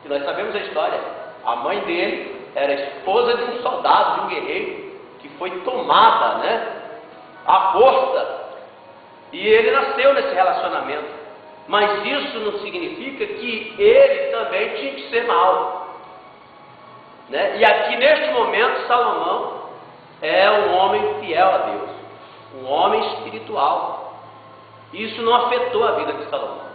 E nós sabemos a história. A mãe dele era esposa de um soldado, de um guerreiro, que foi tomada, à força. E ele nasceu nesse relacionamento. Mas isso não significa que ele também tinha que ser mau. E aqui neste momento, Salomão é um homem fiel a Deus, um homem espiritual. Isso não afetou a vida de Salomão.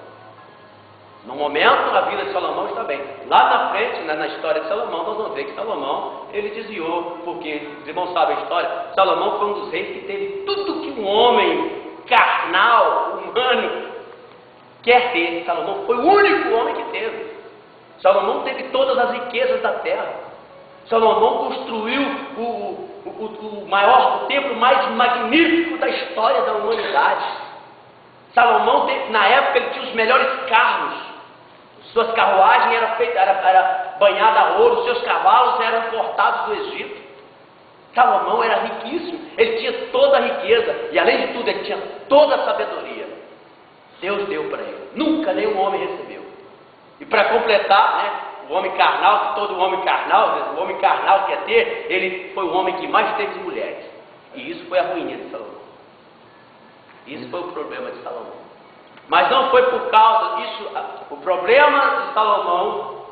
No momento, a vida de Salomão está bem. Lá na frente, na história de Salomão, nós vamos ver que Salomão, ele desviou, porque, os irmãos sabem a história, Salomão foi um dos reis que teve tudo que um homem carnal, humano, quer ter. Salomão foi o único homem que teve. Salomão teve todas as riquezas da terra. Salomão construiu o maior templo mais magnífico da história da humanidade. Salomão, na época, ele tinha os melhores carros. Suas carruagens era banhada a ouro, seus cavalos eram importados do Egito. Salomão era riquíssimo, ele tinha toda a riqueza, e além de tudo, ele tinha toda a sabedoria. Deus deu para ele, nunca nenhum homem recebeu. E para completar, o homem carnal, que todo homem carnal, o homem carnal quer ter, ele foi o homem que mais teve mulheres. E isso foi a ruína de Salomão. Isso foi o problema de Salomão. Mas não foi por causa disso. O problema de Salomão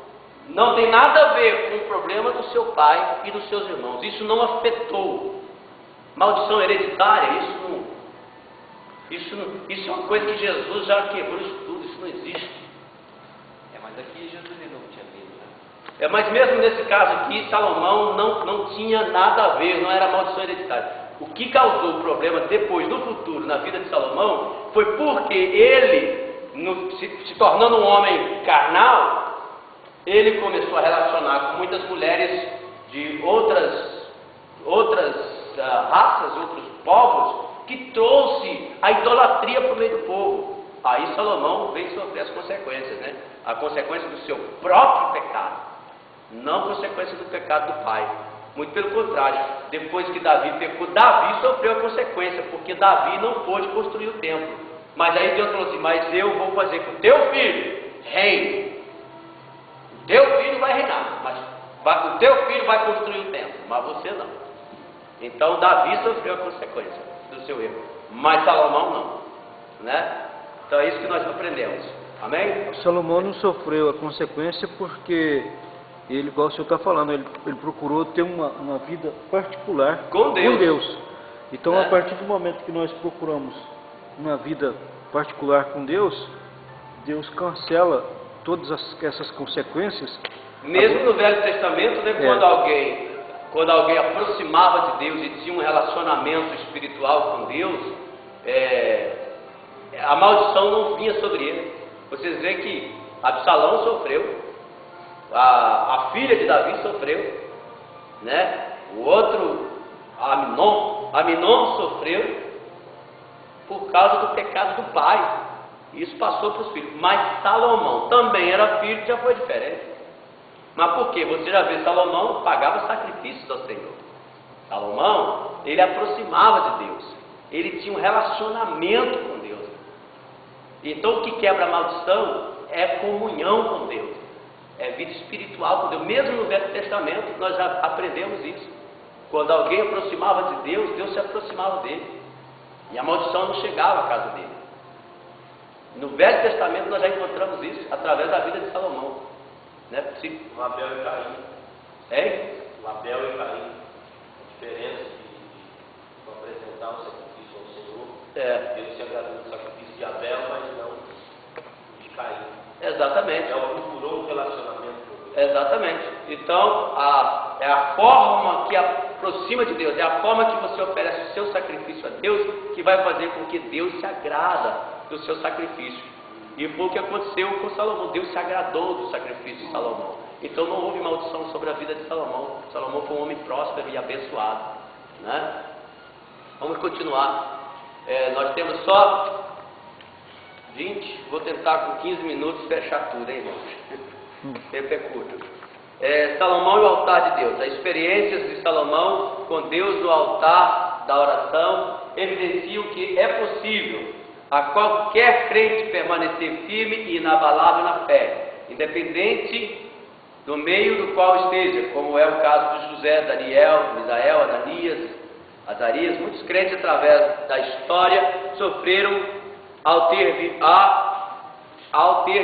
não tem nada a ver com o problema do seu pai e dos seus irmãos. Isso não afetou. Maldição hereditária, isso é uma coisa que Jesus já quebrou isso tudo. Isso não existe. Mas aqui Jesus não tinha medo, Mas mesmo nesse caso aqui, Salomão não tinha nada a ver, não era maldição hereditária. O que causou o problema depois, no futuro, na vida de Salomão, foi porque ele, se tornando um homem carnal, ele começou a relacionar com muitas mulheres de outras raças, outros povos, que trouxe a idolatria para o meio do povo. Aí Salomão veio sofrer as consequências, a consequência do seu próprio pecado, não consequência do pecado do pai. Muito pelo contrário, depois que Davi pecou, Davi sofreu a consequência, porque Davi não pôde construir o templo. Mas aí Deus falou assim: mas eu vou fazer com o teu filho reine. O teu filho vai reinar, mas o teu filho vai construir o templo, mas você não. Então Davi sofreu a consequência do seu erro, mas Salomão não, Então é isso que nós aprendemos. Amém? Salomão não sofreu a consequência porque ele, igual o senhor está falando, ele procurou ter uma vida particular com Deus. Então, a partir do momento que nós procuramos uma vida particular com Deus, Deus cancela todas essas consequências. Mesmo no Velho Testamento, quando alguém aproximava de Deus e tinha um relacionamento espiritual com Deus, a maldição não vinha sobre ele. Vocês veem que Absalão sofreu, a filha de Davi sofreu, o outro, Aminon sofreu por causa do pecado do pai. Isso passou para os filhos. Mas Salomão também era filho, já foi diferente. Mas por quê? Você já vê, Salomão pagava sacrifícios ao Senhor. Salomão, ele aproximava de Deus, ele tinha um relacionamento com Deus. Então o que quebra a maldição é comunhão com Deus, é vida espiritual com Deus. Mesmo no Velho Testamento nós já aprendemos isso. Quando alguém aproximava de Deus, Deus se aproximava dele, e a maldição não chegava à casa dele. No Velho Testamento nós já encontramos isso através da vida de Salomão, O Abel e Caim. O Abel e Caim. A diferença de apresentar um sacrifício ao Senhor. Deus se agradou do sacrifício de Abel, mas não de Caim. Exatamente. Ela procurou um relacionamento com Deus. Exatamente. Então, é a forma que aproxima de Deus, é a forma que você oferece o seu sacrifício a Deus, que vai fazer com que Deus se agrada do seu sacrifício. E foi o que aconteceu com Salomão. Deus se agradou do sacrifício de Salomão. Então não houve maldição sobre a vida de Salomão. Salomão foi um homem próspero e abençoado, Vamos continuar. Nós temos só 20, vou tentar com 15 minutos fechar tudo, hein, irmãos? O tempo é curto. Salomão e o altar de Deus. As experiências de Salomão com Deus no altar da oração evidenciam que é possível a qualquer crente permanecer firme e inabalável na fé, independente no meio do qual esteja, como é o caso de José, Daniel, Misael, Ananias, Azarias. Muitos crentes, através da história, sofreram ao ter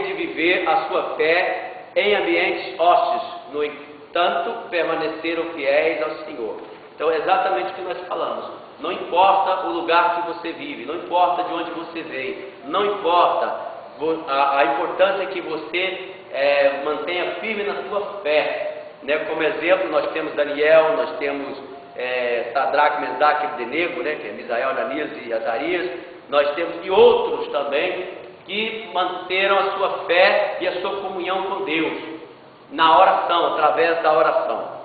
de viver a sua fé em ambientes hostis. No entanto, permaneceram fiéis ao Senhor. Então, é exatamente o que nós falamos. Não importa o lugar que você vive, não importa de onde você veio, não importa. A importância é que você mantenha firme na sua fé. Né? Como exemplo, nós temos Daniel, nós temos Sadraque, Mesaque e Abdenego, né? Que é Misael, Ananias e Azarias. Nós temos e outros também que manteram a sua fé e a sua comunhão com Deus na oração, através da oração.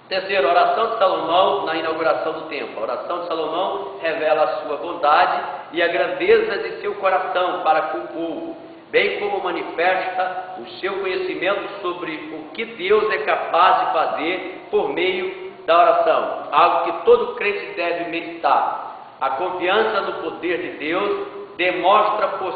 Terceiro, a oração de Salomão na inauguração do templo. A oração de Salomão revela a sua bondade e a grandeza de seu coração para com o povo, bem como manifesta o seu conhecimento sobre o que Deus é capaz de fazer por meio da oração, algo que todo crente deve meditar. A confiança no poder de Deus demonstrada por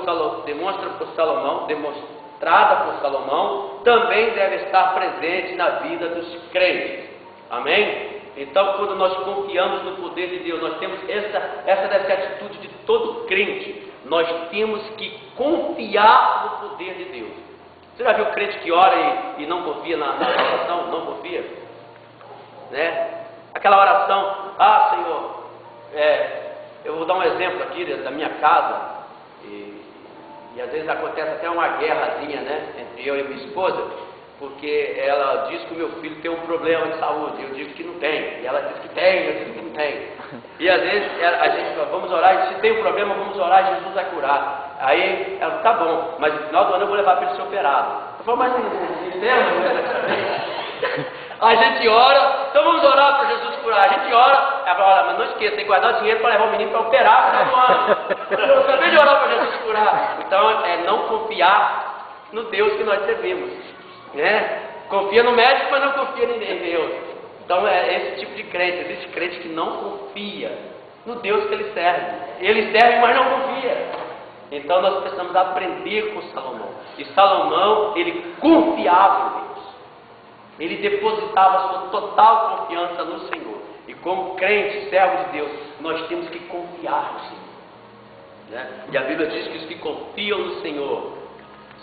Salomão, também deve estar presente na vida dos crentes. Amém? Então, quando nós confiamos no poder de Deus, nós temos essa deve ser a atitude de todo crente. Nós temos que confiar no poder de Deus. Você já viu crente que ora e não confia na oração? Não confia? Né? Aquela oração, Senhor, eu vou dar um exemplo aqui da minha casa, e às vezes acontece até uma guerrazinha, né, entre eu e minha esposa, porque ela diz que o meu filho tem um problema de saúde, eu digo que não tem, e ela diz que tem, eu digo que não tem. E às vezes a gente fala, vamos orar, e se tem um problema, vamos orar, Jesus vai curar. Aí ela, tá bom, mas no final do ano eu vou levar para ele ser operado. Eu falo, mas não entendo. A gente ora, então vamos orar para Jesus curar. A gente ora, ela fala, mas não esqueça, tem que guardar o dinheiro para levar o menino para operar no final do ano. Eu acabei de orar para Jesus curar. Então é não confiar no Deus que nós servimos. Né? Confia no médico, mas não confia em Deus. Então é esse tipo de crente. Existe crente que não confia no Deus que ele serve. Ele serve, mas não confia. Então nós precisamos aprender com Salomão. E Salomão, ele confiava em Deus. Ele depositava a sua total confiança no Senhor. E como crente, servo de Deus, nós temos que confiar no Senhor. Né? E a Bíblia diz que os que confiam no Senhor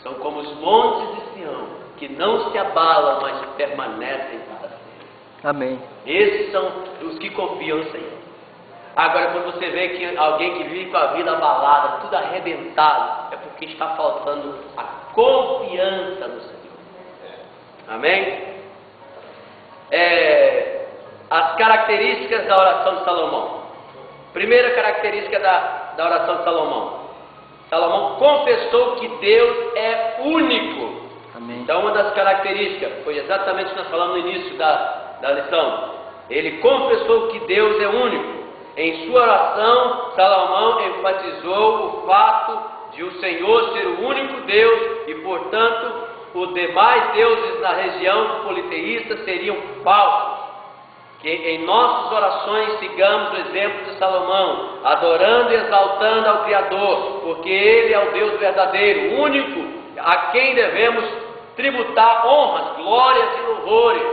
são como os montes de Sião, que não se abalam, mas permanecem para sempre. Amém. Esses são os que confiam no Senhor. Agora, quando você vê que alguém que vive com a vida abalada, tudo arrebentado, é porque está faltando a confiança no Senhor. Amém? As características da oração de Salomão. Primeira característica da oração de Salomão. Salomão confessou que Deus é único. Amém. Então, uma das características, foi exatamente o que nós falamos no início da lição. Ele confessou que Deus é único. Em sua oração, Salomão enfatizou o fato de o Senhor ser o único Deus e, portanto, os demais deuses na região politeísta seriam falsos. Que em nossas orações sigamos o exemplo de Salomão, adorando e exaltando ao Criador, porque Ele é o Deus verdadeiro, único, a quem devemos tributar honras, glórias e louvores.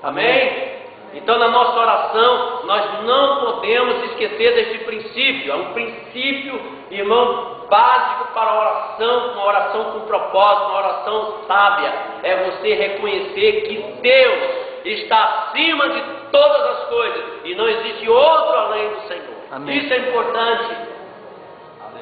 Amém? Então, na nossa oração, nós não podemos esquecer deste princípio. É um princípio, irmão, básico para a oração, uma oração com propósito, uma oração sábia. É você reconhecer que Deus está acima de todas as coisas e não existe outro além do Senhor. Amém. Isso é importante,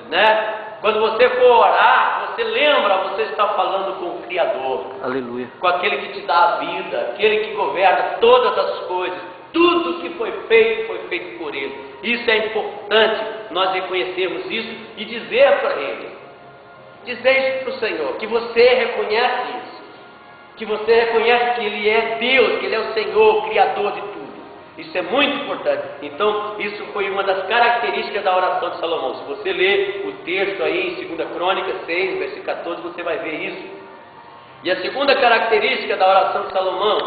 né? Quando você for orar, você lembra, você está falando com o Criador. Aleluia. Com aquele que te dá a vida, aquele que governa todas as coisas. Tudo que foi feito por Ele. Isso é importante, nós reconhecermos isso e dizer para Ele. Dizer isso para o Senhor, que você reconhece isso. Que você reconhece que Ele é Deus, que Ele é o Senhor, o Criador de tudo. Isso é muito importante. Então, isso foi uma das características da oração de Salomão. Se você ler o texto aí em 2 Crônicas 6, versículo 14, você vai ver isso. E a segunda característica da oração de Salomão